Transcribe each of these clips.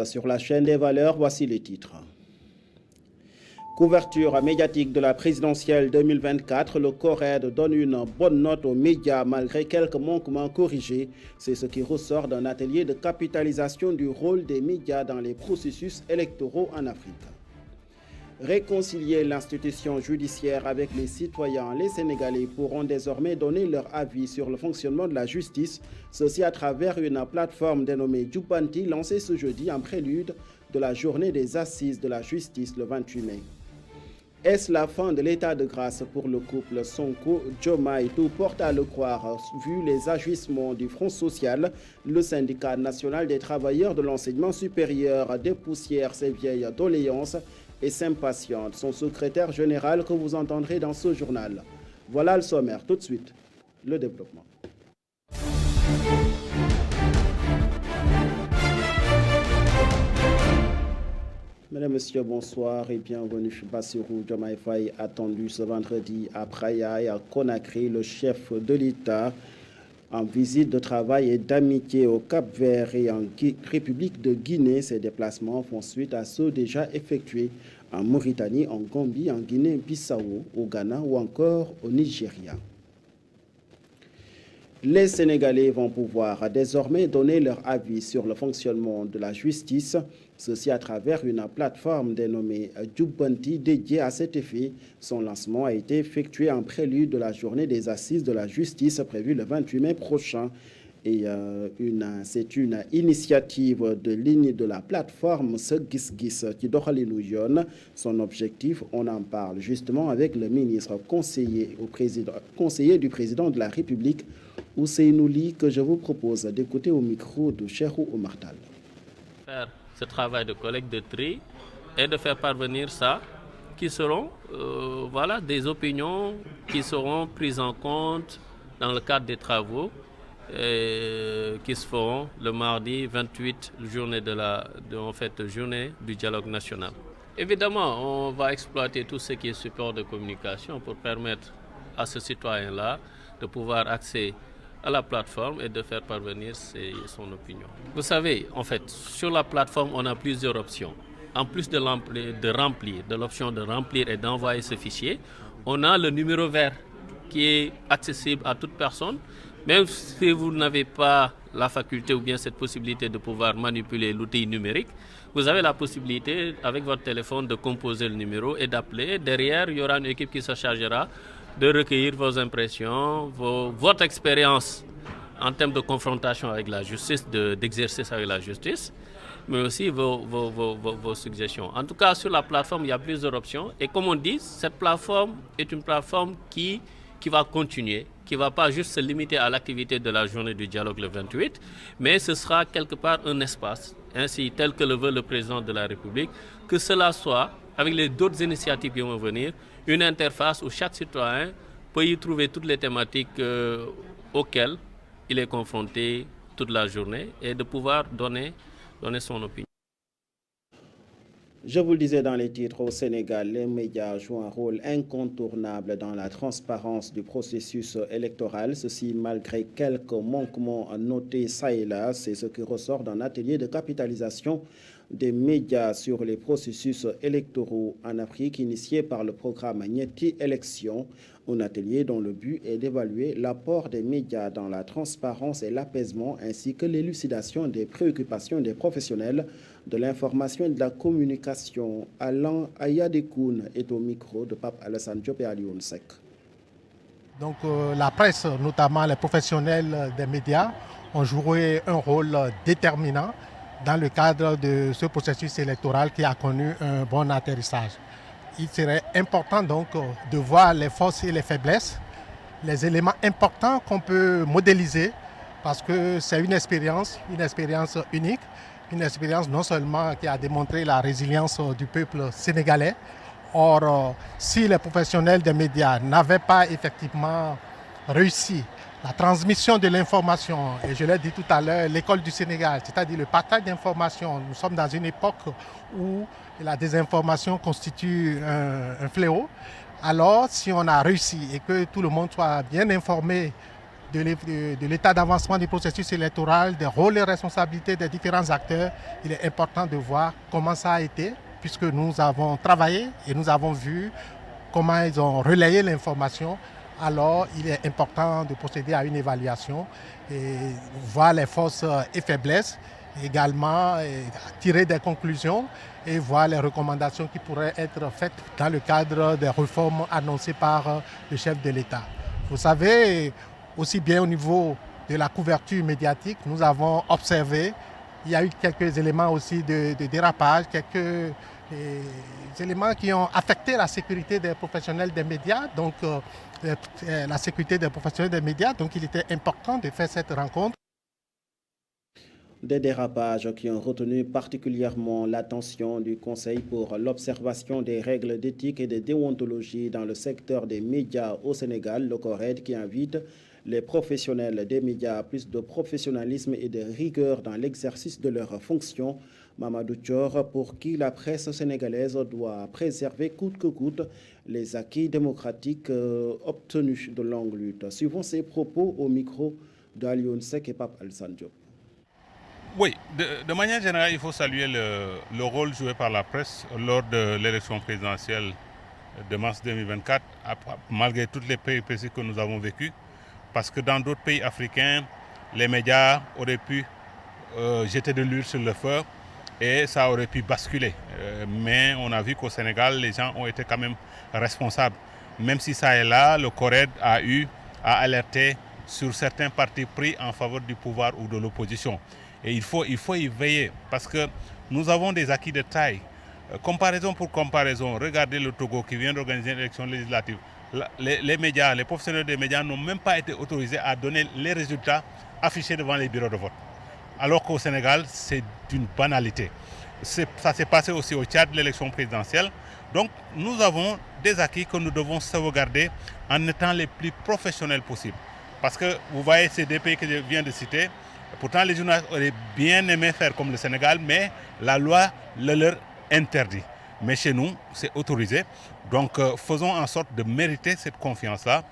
Sur la chaîne des valeurs, voici les titres. Couverture médiatique de la présidentielle 2024, le CORED donne une bonne note aux médias malgré quelques manquements corrigés. C'est ce qui ressort d'un atelier de capitalisation du rôle des médias dans les processus électoraux en Afrique. Réconcilier l'institution judiciaire avec les citoyens, les Sénégalais pourront désormais donner leur avis sur le fonctionnement de la justice, ceci à travers une plateforme dénommée Djoupanti lancée ce jeudi en prélude de la journée des assises de la justice le 28 mai. Est-ce la fin de l'état de grâce pour le couple Sonko-Diomaye? Tout porte à le croire, vu les agissements du Front social. Le syndicat national des travailleurs de l'enseignement supérieur dépoussière ses vieilles doléances et s'impatiente. Son secrétaire général que vous entendrez dans ce journal. Voilà le sommaire. Tout de suite, le développement. Mesdames, Messieurs, bonsoir et bienvenue. Bassirou Diomaye Faye attendu ce vendredi à Praia et à Conakry, le chef de l'État en visite de travail et d'amitié au Cap-Vert et en République de Guinée. Ces déplacements font suite à ceux déjà effectués en Mauritanie, en Gambie, en Guinée-Bissau, au Ghana ou encore au Nigeria. Les Sénégalais vont pouvoir désormais donner leur avis sur le fonctionnement de la justice, ceci à travers une plateforme dénommée Djoupanti dédiée à cet effet. Son lancement a été effectué en prélude de la journée des assises de la justice prévue le 28 mai prochain. Et c'est une initiative de ligne de la plateforme Ce Gis Gis qui doxalinu yoon. Son objectif, on en parle justement avec le ministre conseiller du président de la République, Ousseynou Ly, que je vous propose d'écouter au micro de Cheikhou Oumar Tall. Faire ce travail de collecte de tri et de faire parvenir ça, qui seront des opinions qui seront prises en compte dans le cadre des travaux qui se feront le mardi 28, journée journée du dialogue national. Évidemment, on va exploiter tout ce qui est support de communication pour permettre à ce citoyen-là de pouvoir accéder à la plateforme et de faire parvenir son opinion. Vous savez, en fait, sur la plateforme, on a plusieurs options. En plus de l'option de remplir et d'envoyer ce fichier, on a le numéro vert qui est accessible à toute personne. Même si vous n'avez pas la faculté ou bien cette possibilité de pouvoir manipuler l'outil numérique, vous avez la possibilité, avec votre téléphone, de composer le numéro et d'appeler. Derrière, il y aura une équipe qui se chargera de recueillir vos impressions, votre expérience en termes de confrontation avec la justice, d'exercice avec la justice, mais aussi vos suggestions. En tout cas, sur la plateforme, il y a plusieurs options. Et comme on dit, cette plateforme est une plateforme qui va continuer, qui ne va pas juste se limiter à l'activité de la journée du dialogue le 28, mais ce sera quelque part un espace, ainsi tel que le veut le président de la République, que cela soit, avec les d'autres initiatives qui vont venir, une interface où chaque citoyen peut y trouver toutes les thématiques auxquelles il est confronté toute la journée et de pouvoir donner son opinion. Je vous le disais dans les titres, au Sénégal, les médias jouent un rôle incontournable dans la transparence du processus électoral. Ceci malgré quelques manquements notés ça et là. C'est ce qui ressort d'un atelier de capitalisation des médias sur les processus électoraux en Afrique initié par le programme Nieti Élections. Un atelier dont le but est d'évaluer l'apport des médias dans la transparence et l'apaisement ainsi que l'élucidation des préoccupations des professionnels de l'information et de la communication. Alain Ayadekoun est au micro de Pape Alassane Diop et Alioune Seck. Donc la presse, notamment les professionnels des médias, ont joué un rôle déterminant dans le cadre de ce processus électoral qui a connu un bon atterrissage. Il serait important donc de voir les forces et les faiblesses, les éléments importants qu'on peut modéliser parce que c'est une expérience unique, une expérience non seulement qui a démontré la résilience du peuple sénégalais. Or, si les professionnels des médias n'avaient pas effectivement réussi la transmission de l'information, et je l'ai dit tout à l'heure, l'école du Sénégal, c'est-à-dire le partage d'informations, nous sommes dans une époque où la désinformation constitue un fléau. Alors, si on a réussi et que tout le monde soit bien informé de l'état d'avancement du processus électoral, des rôles et responsabilités des différents acteurs, il est important de voir comment ça a été, puisque nous avons travaillé et nous avons vu comment ils ont relayé l'information. Alors, il est important de procéder à une évaluation et voir les forces et faiblesses, également tirer des conclusions et voir les recommandations qui pourraient être faites dans le cadre des réformes annoncées par le chef de l'État. Vous savez, aussi bien au niveau de la couverture médiatique, nous avons observé, il y a eu quelques éléments aussi de dérapage, quelques éléments qui ont affecté la sécurité des professionnels des médias, donc la sécurité des professionnels des médias. Donc il était important de faire cette rencontre. Des dérapages qui ont retenu particulièrement l'attention du Conseil pour l'observation des règles d'éthique et de déontologie dans le secteur des médias au Sénégal, le CORED, qui invite les professionnels des médias à plus de professionnalisme et de rigueur dans l'exercice de leurs fonctions. Mamadou Thior, pour qui la presse sénégalaise doit préserver coûte que coûte les acquis démocratiques obtenus de longue lutte. Suivons ces propos au micro d'Alioune Seck et Pape Alassane Diop. Oui, de manière générale, il faut saluer le rôle joué par la presse lors de l'élection présidentielle de mars 2024, malgré toutes les péripéties que nous avons vécues, parce que dans d'autres pays africains, les médias auraient pu jeter de l'huile sur le feu et ça aurait pu basculer. Mais on a vu qu'au Sénégal, les gens ont été quand même responsables. Même si ça et là, le CORED a eu à alerter sur certains partis pris en faveur du pouvoir ou de l'opposition. Et il faut y veiller parce que nous avons des acquis de taille. Comparaison pour comparaison, regardez le Togo qui vient d'organiser une élection législative. Les médias, les professionnels des médias n'ont même pas été autorisés à donner les résultats affichés devant les bureaux de vote. Alors qu'au Sénégal, c'est d'une banalité. Ça s'est passé aussi au Tchad, l'élection présidentielle. Donc nous avons des acquis que nous devons sauvegarder en étant les plus professionnels possibles. Parce que vous voyez ces deux pays que je viens de citer, pourtant les journalistes auraient bien aimé faire comme le Sénégal, mais la loi le leur interdit. Mais chez nous, c'est autorisé. Donc faisons en sorte de mériter cette confiance-là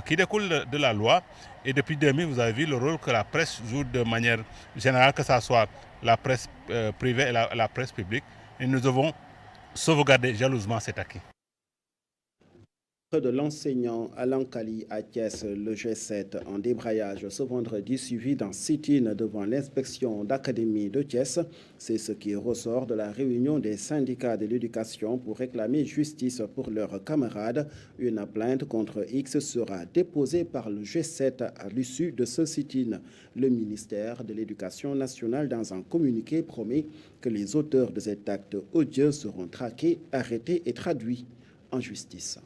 qui découle de la loi. Et depuis 2000, vous avez vu le rôle que la presse joue de manière générale, que ce soit la presse privée et la presse publique. Et nous devons sauvegarder jalousement cet acquis. De l'enseignant Alain Kali à Thiès, le G7 en débrayage ce vendredi, suivi d'un sit-in devant l'inspection d'académie de Thiès. C'est ce qui ressort de la réunion des syndicats de l'éducation pour réclamer justice pour leurs camarades. Une plainte contre X sera déposée par le G7 à l'issue de ce sit-in. Le ministère de l'Éducation nationale, dans un communiqué, promet que les auteurs de cet acte odieux seront traqués, arrêtés et traduits en justice.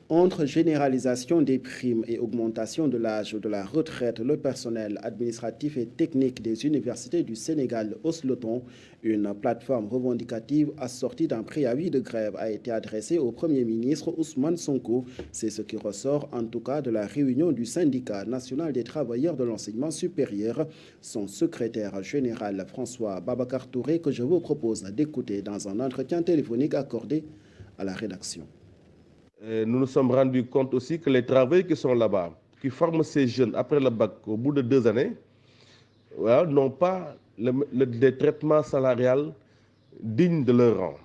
Entre généralisation des primes et augmentation de l'âge de la retraite, le personnel administratif et technique des universités du Sénégal, Osloton, une plateforme revendicative assortie d'un préavis de grève a été adressée au Premier ministre Ousmane Sonko. C'est ce qui ressort en tout cas de la réunion du syndicat national des travailleurs de l'enseignement supérieur. Son secrétaire général François Babacar Touré, que je vous propose d'écouter dans un entretien téléphonique accordé à la rédaction. Nous nous sommes rendus compte aussi que les travailleurs qui sont là-bas, qui forment ces jeunes après le bac au bout de 2 années, voilà, n'ont pas des traitements salariaux dignes de leur rang.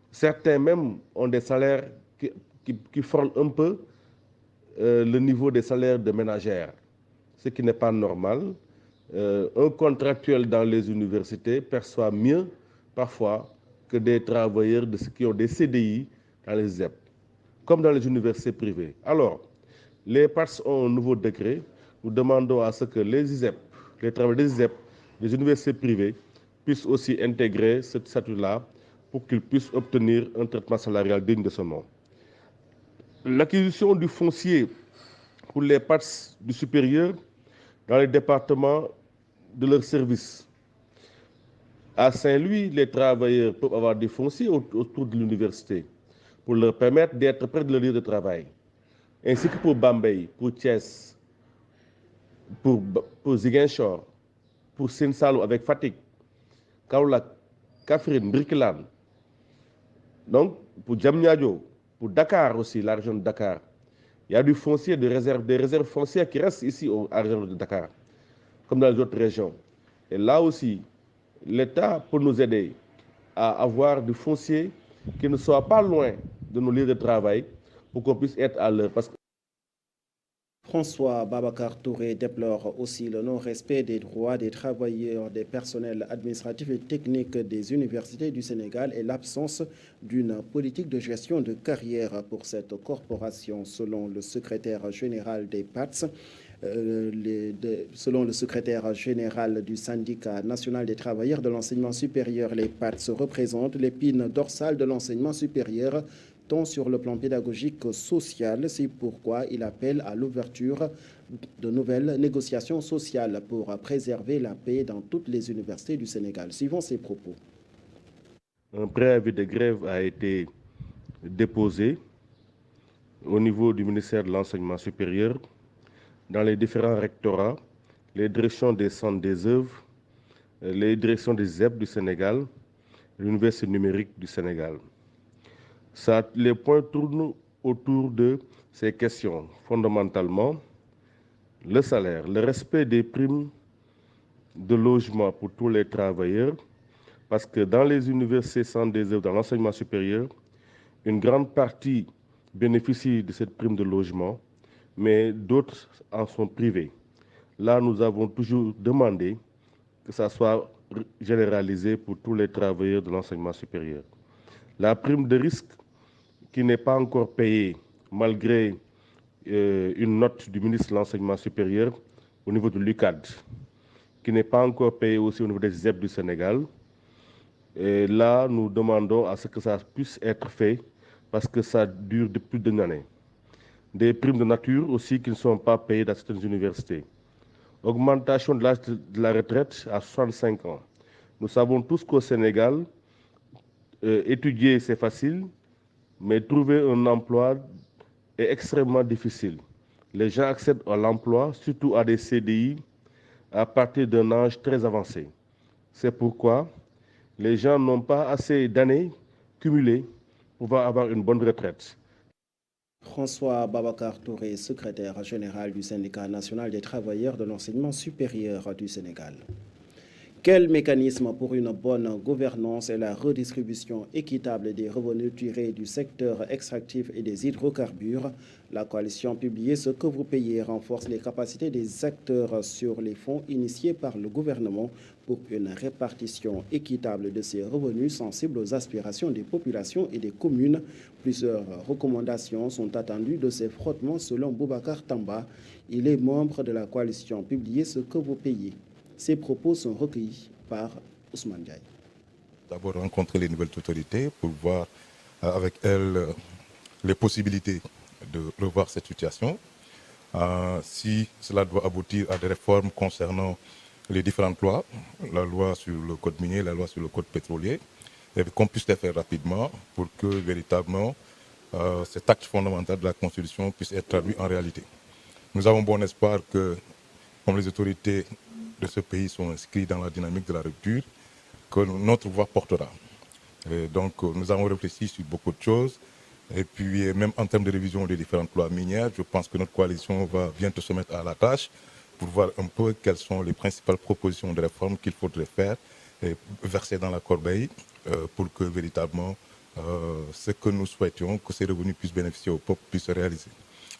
Certains même ont des salaires qui frôlent un peu le niveau des salaires de ménagères, ce qui n'est pas normal. Un contractuel dans les universités perçoit mieux parfois que des travailleurs qui ont des CDI dans les ISEP, comme dans les universités privées. Alors, les parties ont un nouveau décret. Nous demandons à ce que les ISEP, les travailleurs des ISEP, les universités privées, puissent aussi intégrer ce statut-là pour qu'ils puissent obtenir un traitement salarial digne de son nom. L'acquisition du foncier pour les parties du supérieur dans les départements de leur service. À Saint-Louis, les travailleurs peuvent avoir des fonciers autour de l'université pour leur permettre d'être près de leur lieu de travail. Ainsi que pour Bambey, pour Thiès, pour Ziguinchor, pour Sine Saloum avec Fatick, Kaolack, Kaffrine, Birkelane. Donc, pour Diamniadio, pour Dakar aussi, la région de Dakar. Il y a du foncier, des réserves foncières qui restent ici à la région de Dakar, comme dans les autres régions. Et là aussi, l'État peut nous aider à avoir du foncier qui ne soit pas loin de nos lieux de travail pour qu'on puisse être à l'heure. François Babacar Touré déplore aussi le non-respect des droits des travailleurs, des personnels administratifs et techniques des universités du Sénégal et l'absence d'une politique de gestion de carrière pour cette corporation, selon le secrétaire général des PATS. Selon le secrétaire général du syndicat national des travailleurs de l'enseignement supérieur, les PATS représentent l'épine dorsale de l'enseignement supérieur, tant sur le plan pédagogique que social. C'est pourquoi il appelle à l'ouverture de nouvelles négociations sociales pour préserver la paix dans toutes les universités du Sénégal. Suivons ses propos. Un préavis de grève a été déposé au niveau du ministère de l'Enseignement supérieur, dans les différents rectorats, les directions des centres des œuvres, les directions des ZEP du Sénégal, l'Université numérique du Sénégal. Les points tournent autour de ces questions, fondamentalement le salaire, le respect des primes de logement pour tous les travailleurs, parce que dans les universités centres des œuvres, dans l'enseignement supérieur, une grande partie bénéficie de cette prime de logement, mais d'autres en sont privés. Là, nous avons toujours demandé que ça soit généralisé pour tous les travailleurs de l'enseignement supérieur. La prime de risque qui n'est pas encore payée, malgré une note du ministre de l'Enseignement supérieur au niveau de l'UCAD, qui n'est pas encore payée aussi au niveau des ZEP du Sénégal. Et là, nous demandons à ce que ça puisse être fait parce que ça dure depuis plus d'une année. Des primes de nature aussi qui ne sont pas payées dans certaines universités. Augmentation de l'âge de la retraite à 65 ans. Nous savons tous qu'au Sénégal, étudier c'est facile, mais trouver un emploi est extrêmement difficile. Les gens accèdent à l'emploi, surtout à des CDI, à partir d'un âge très avancé. C'est pourquoi les gens n'ont pas assez d'années cumulées pour pouvoir avoir une bonne retraite. François Babacar Touré, secrétaire général du syndicat national des travailleurs de l'enseignement supérieur du Sénégal. Quel mécanisme pour une bonne gouvernance et la redistribution équitable des revenus tirés du secteur extractif et des hydrocarbures? La coalition publiée Ce que vous payez renforce les capacités des acteurs sur les fonds initiés par le gouvernement pour une répartition équitable de ces revenus sensibles aux aspirations des populations et des communes. Plusieurs recommandations sont attendues de ces frottements selon Boubacar Tamba. Il est membre de la coalition publiée Ce que vous payez. Ces propos sont recueillis par Ousmane Diaye. D'abord rencontrer les nouvelles autorités pour voir avec elles les possibilités de revoir cette situation. Si cela doit aboutir à des réformes concernant les différentes lois, la loi sur le code minier, la loi sur le code pétrolier, et qu'on puisse les faire rapidement pour que véritablement cet acte fondamental de la Constitution puisse être traduit en réalité. Nous avons bon espoir que, comme les autorités de ce pays sont inscrits dans la dynamique de la rupture, que notre voix portera. Et donc nous avons réfléchi sur beaucoup de choses, et puis même en termes de révision des différentes lois minières, je pense que notre coalition va bientôt se mettre à la tâche pour voir un peu quelles sont les principales propositions de réforme qu'il faudrait faire et verser dans la corbeille pour que véritablement ce que nous souhaitions, que ces revenus puissent bénéficier au peuple, puissent se réaliser.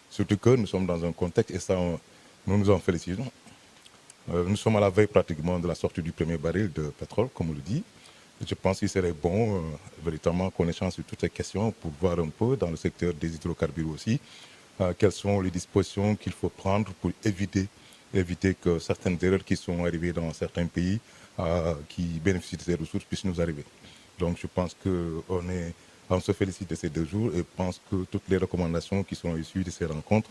Surtout que nous sommes dans un contexte, et ça nous nous en félicitons. Nous sommes à la veille pratiquement de la sortie du premier baril de pétrole, comme on le dit. Je pense qu'il serait bon, véritablement, qu'on échange sur toutes ces questions pour voir un peu, dans le secteur des hydrocarbures aussi, quelles sont les dispositions qu'il faut prendre pour éviter que certaines erreurs qui sont arrivées dans certains pays qui bénéficient de ces ressources puissent nous arriver. Donc je pense qu'on se félicite de ces 2 jours et pense que toutes les recommandations qui sont issues de ces rencontres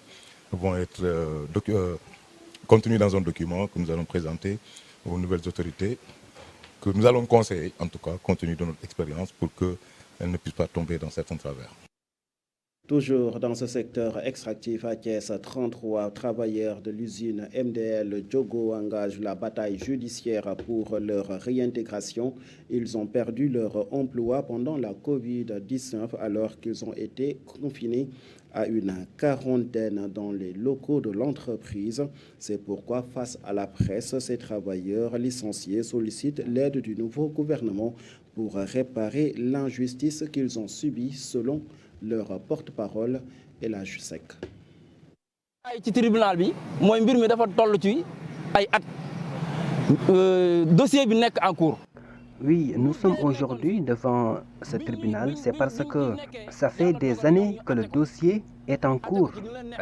vont être contenues dans un document que nous allons présenter aux nouvelles autorités, que nous allons conseiller, en tout cas, compte tenu de notre expérience, pour qu'elles ne puissent pas tomber dans certains travers. Toujours dans ce secteur extractif à Thiès, 33 travailleurs de l'usine MDL Diogo engagent la bataille judiciaire pour leur réintégration. Ils ont perdu leur emploi pendant la Covid-19 alors qu'ils ont été confinés à une quarantaine dans les locaux de l'entreprise. C'est pourquoi, face à la presse, ces travailleurs licenciés sollicitent l'aide du nouveau gouvernement pour réparer l'injustice qu'ils ont subie selon leur porte-parole El Hadj Seck. ci tribunal bi mooy mbir mi dafa toll ci ay at dossier bi nekk en cours. Oui, nous sommes aujourd'hui devant ce tribunal, c'est parce que ça fait des années que le dossier est en cours.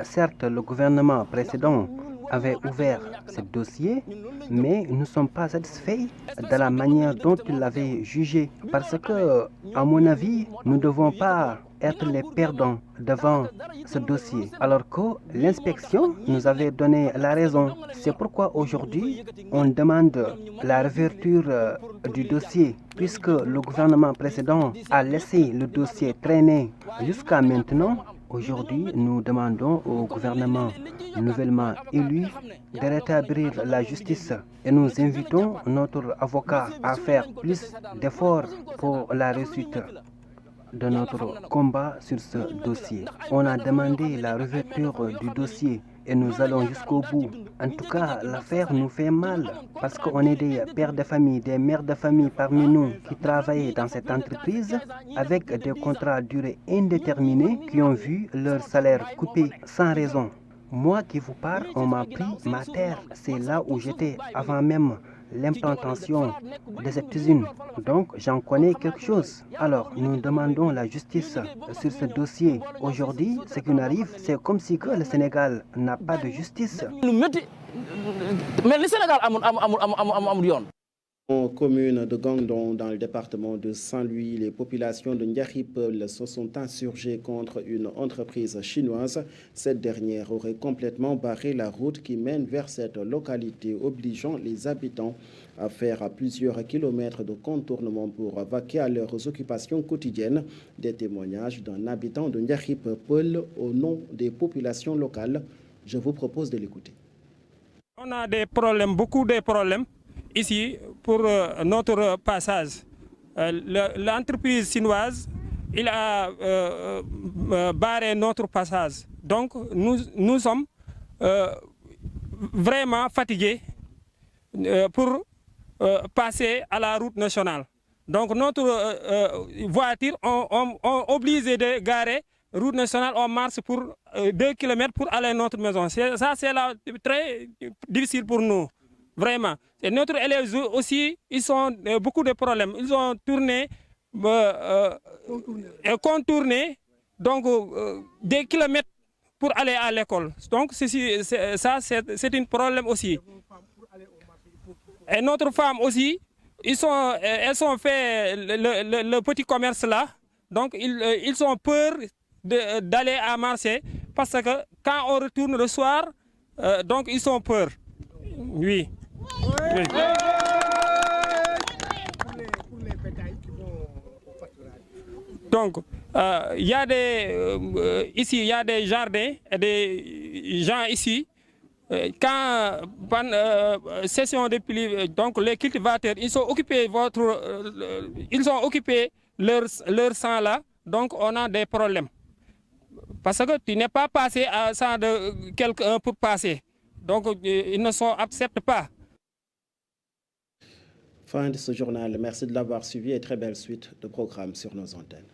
Certes, le gouvernement précédent avait ouvert ce dossier, mais nous ne sommes pas satisfaits de la manière dont il l'avait jugé. Parce que, à mon avis, nous ne devons pas être les perdants devant ce dossier, alors que l'inspection nous avait donné la raison. C'est pourquoi aujourd'hui, on demande la réouverture du dossier, puisque le gouvernement précédent a laissé le dossier traîner jusqu'à maintenant. Aujourd'hui, nous demandons au gouvernement nouvellement élu de rétablir la justice et nous invitons notre avocat à faire plus d'efforts pour la réussite de notre combat sur ce dossier. On a demandé la réouverture du dossier et nous allons jusqu'au bout. En tout cas, l'affaire nous fait mal parce qu'on est des pères de famille, des mères de famille parmi nous qui travaillent dans cette entreprise avec des contrats à durée indéterminée qui ont vu leur salaire coupé sans raison. Moi qui vous parle, on m'a pris ma terre. C'est là où j'étais avant même l'implantation de cette usine. Donc, j'en connais quelque chose. Alors, nous demandons la justice sur ce dossier. Aujourd'hui, ce qui nous arrive, c'est comme si que le Sénégal n'a pas de justice. Mais le Sénégal amul yoon. En commune de Gandon, dans le département de Saint-Louis, les populations de Ndiakhi Peul se sont insurgées contre une entreprise chinoise. Cette dernière aurait complètement barré la route qui mène vers cette localité, obligeant les habitants à faire plusieurs kilomètres de contournement pour vaquer à leurs occupations quotidiennes. Des témoignages d'un habitant de Ndiakhi Peul au nom des populations locales. Je vous propose de l'écouter. On a des problèmes, beaucoup de problèmes ici pour notre passage. L'entreprise chinoise, il a barré notre passage. Donc nous sommes vraiment fatigués pour passer à la route nationale. Donc notre voiture, on obligé de garer route nationale, on marche pour 2 km pour aller à notre maison. Ça, c'est très difficile pour nous, vraiment. Et notre élèves aussi, ils ont beaucoup de problèmes. Ils ont tourné et contourné donc, des kilomètres pour aller à l'école. Donc, c'est un problème aussi. Et notre femme aussi, elles ont fait le petit commerce là. Donc, ils ont peur d'aller à marché parce que quand on retourne le soir, donc ils ont peur. Oui. Oui. Donc, il y a ici, il y a des jardins et des gens ici. Quand session de pluie, donc les cultivateurs, ils ont occupé leur sang là, donc on a des problèmes. Parce que tu n'es pas passé à ça de quelqu'un pour passer. Donc, ils ne acceptent pas. Fin de ce journal. Merci de l'avoir suivi et très belle suite de programmes sur nos antennes.